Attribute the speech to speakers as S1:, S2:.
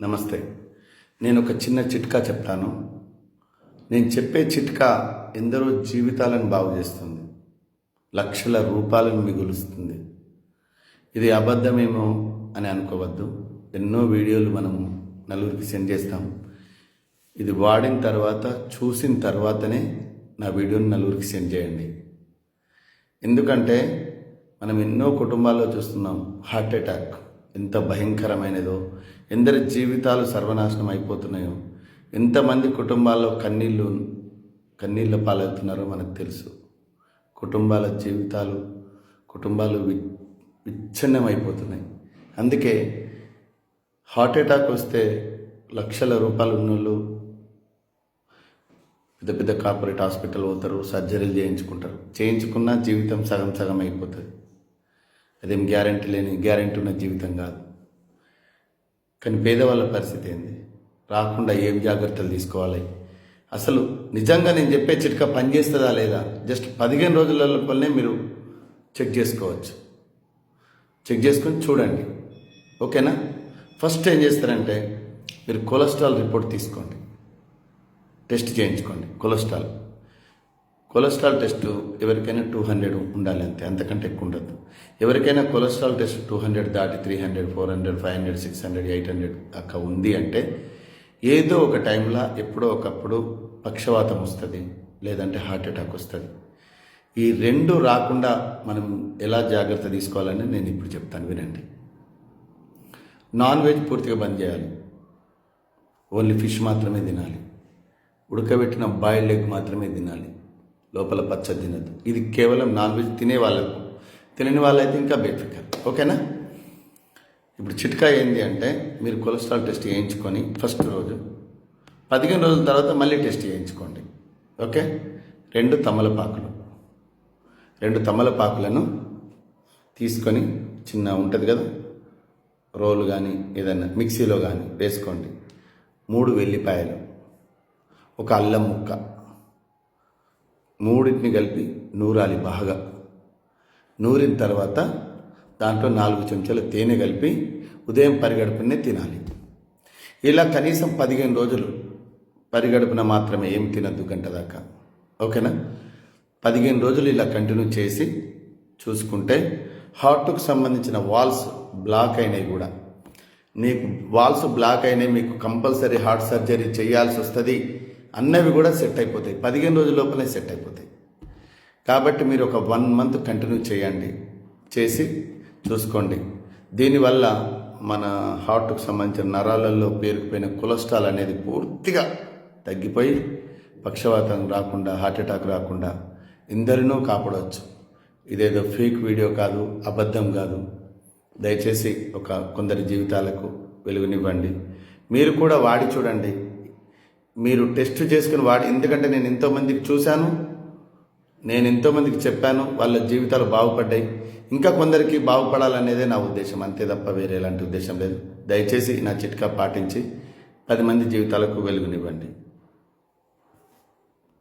S1: నమస్తే. నేను ఒక చిన్న చిట్కా చెప్తాను. నేను చెప్పే చిట్కా ఎందరో జీవితాలను బాగు చేస్తుంది, లక్షల రూపాయలను మిగులుస్తుంది. ఇది అబద్ధమేమో అని అనుకోవద్దు. ఎన్నో వీడియోలు మనము నలుగురికి సెండ్ చేస్తాం. ఇది వాడిన తర్వాత, చూసిన తర్వాతనే నా వీడియోని నలుగురికి సెండ్ చేయండి. ఎందుకంటే మనం ఎన్నో కుటుంబాల్లో చూస్తున్నాం, హార్ట్ అటాక్ ఎంత భయంకరమైనదో, ఎందరి జీవితాలు సర్వనాశనం అయిపోతున్నాయో, ఎంతమంది కుటుంబాల్లో కన్నీళ్ళ పాలవుతున్నారో మనకు తెలుసు. కుటుంబాల జీవితాలు విచ్ఛిన్నం అయిపోతున్నాయి. అందుకే హార్ట్ అటాక్ వస్తే లక్షల రూపాయలు ఉన్నోళ్ళు పెద్ద పెద్ద కార్పొరేట్ హాస్పిటల్ పోతారు, సర్జరీలు చేయించుకున్నా జీవితం సగం సగం అయిపోతుంది. అదేం గ్యారెంటీ ఉన్న జీవితం కాదు. కానీ పేదవాళ్ళ పరిస్థితి ఏంది? రాకుండా ఏం జాగ్రత్తలు తీసుకోవాలి? అసలు నిజంగా నేను చెప్పే చిట్కా పనిచేస్తుందా లేదా జస్ట్ 15 రోజుల లోపలనే మీరు చెక్ చేసుకోవచ్చు. చెక్ చేసుకొని చూడండి, ఓకేనా? ఫస్ట్ ఏం చేస్తారంటే మీరు కొలెస్ట్రాల్ రిపోర్ట్ తీసుకోండి, టెస్ట్ చేయించుకోండి. కొలెస్ట్రాల్ టెస్ట్ ఎవరికైనా 200 ఉండాలి, అంతే, అంతకంటే ఎక్కువ ఉండదు. ఎవరికైనా కొలెస్ట్రాల్ టెస్ట్ 200 దాటి 300, 400, 500, 600, 800 దాకా ఉంది అంటే ఏదో ఒక టైంలో ఎప్పుడో ఒకప్పుడు పక్షవాతం వస్తుంది, లేదంటే హార్ట్ అటాక్ వస్తుంది. ఈ రెండు రాకుండా మనం ఎలా జాగ్రత్త తీసుకోవాలని నేను ఇప్పుడు చెప్తాను, వినండి. నాన్ వెజ్ పూర్తిగా బంద్ చేయాలి. ఓన్లీ ఫిష్ మాత్రమే తినాలి. ఉడకబెట్టిన బాయిల్డ్ ఎగ్ మాత్రమే తినాలి. లోపల పచ్చడి తినద్దు. ఇది కేవలం నాన్ వెజ్ తినే వాళ్ళకు. తినని వాళ్ళైతే ఇంకా బేఫికర్, ఓకేనా? ఇప్పుడు చిట్కా ఏంటి అంటే మీరు కొలెస్ట్రాల్ టెస్ట్ చేయించుకొని ఫస్ట్ రోజు 15 రోజుల తర్వాత మళ్ళీ టెస్ట్ చేయించుకోండి, ఓకే? 2 తమలపాకులను తీసుకొని, చిన్న ఉంటుంది కదా రోలు కానీ ఏదైనా మిక్సీలో కానీ వేసుకోండి. 3 వెల్లిపాయలు, ఒక అల్లం ముక్క, మూడింటిని కలిపి నూరాలి. బాగా నూరిన తర్వాత దాంట్లో 4 చెంచాలు తేనె కలిపి ఉదయం పరిగడుపునే తినాలి. ఇలా కనీసం 15 రోజులు పరిగడుపున మాత్రమే, ఏం తినద్దు గంట దాకా, ఓకేనా? 15 రోజులు ఇలా కంటిన్యూ చేసి చూసుకుంటే హార్ట్కు సంబంధించిన వాల్స్ బ్లాక్ అయినాయి కూడా, మీకు వాల్స్ బ్లాక్ అయినాయి, మీకు కంపల్సరీ హార్ట్ సర్జరీ చేయాల్సి వస్తుంది అన్నవి కూడా సెట్ అయిపోతాయి. 15 రోజుల లోపలే సెట్ అయిపోతాయి. కాబట్టి మీరు ఒక 1 మంత్ కంటిన్యూ చేసి చూసుకోండి. దీనివల్ల మన హార్ట్కు సంబంధించిన నరాలలో పేరుకుపోయిన కొలెస్ట్రాల్ అనేది పూర్తిగా తగ్గిపోయి పక్షవాతం రాకుండా, హార్ట్ అటాక్ రాకుండా ఎందరినో కాపాడవచ్చు. ఇదేదో ఫేక్ వీడియో కాదు, అబద్ధం కాదు. దయచేసి కొందరి జీవితాలకు వెలుగునివ్వండి. మీరు కూడా వాడి చూడండి. మీరు టెస్ట్ చేసుకుని ఎందుకంటే నేను ఎంతోమందికి చూశాను, నేను ఎంతోమందికి చెప్పాను, వాళ్ళ జీవితాలు బాగుపడ్డాయి. ఇంకా కొందరికి బాగుపడాలనేదే నా ఉద్దేశం, అంతే తప్ప వేరే ఎలాంటి ఉద్దేశం లేదు. దయచేసి నా చిట్కా పాటించి 10 మంది జీవితాలకు వెలుగునివ్వండి.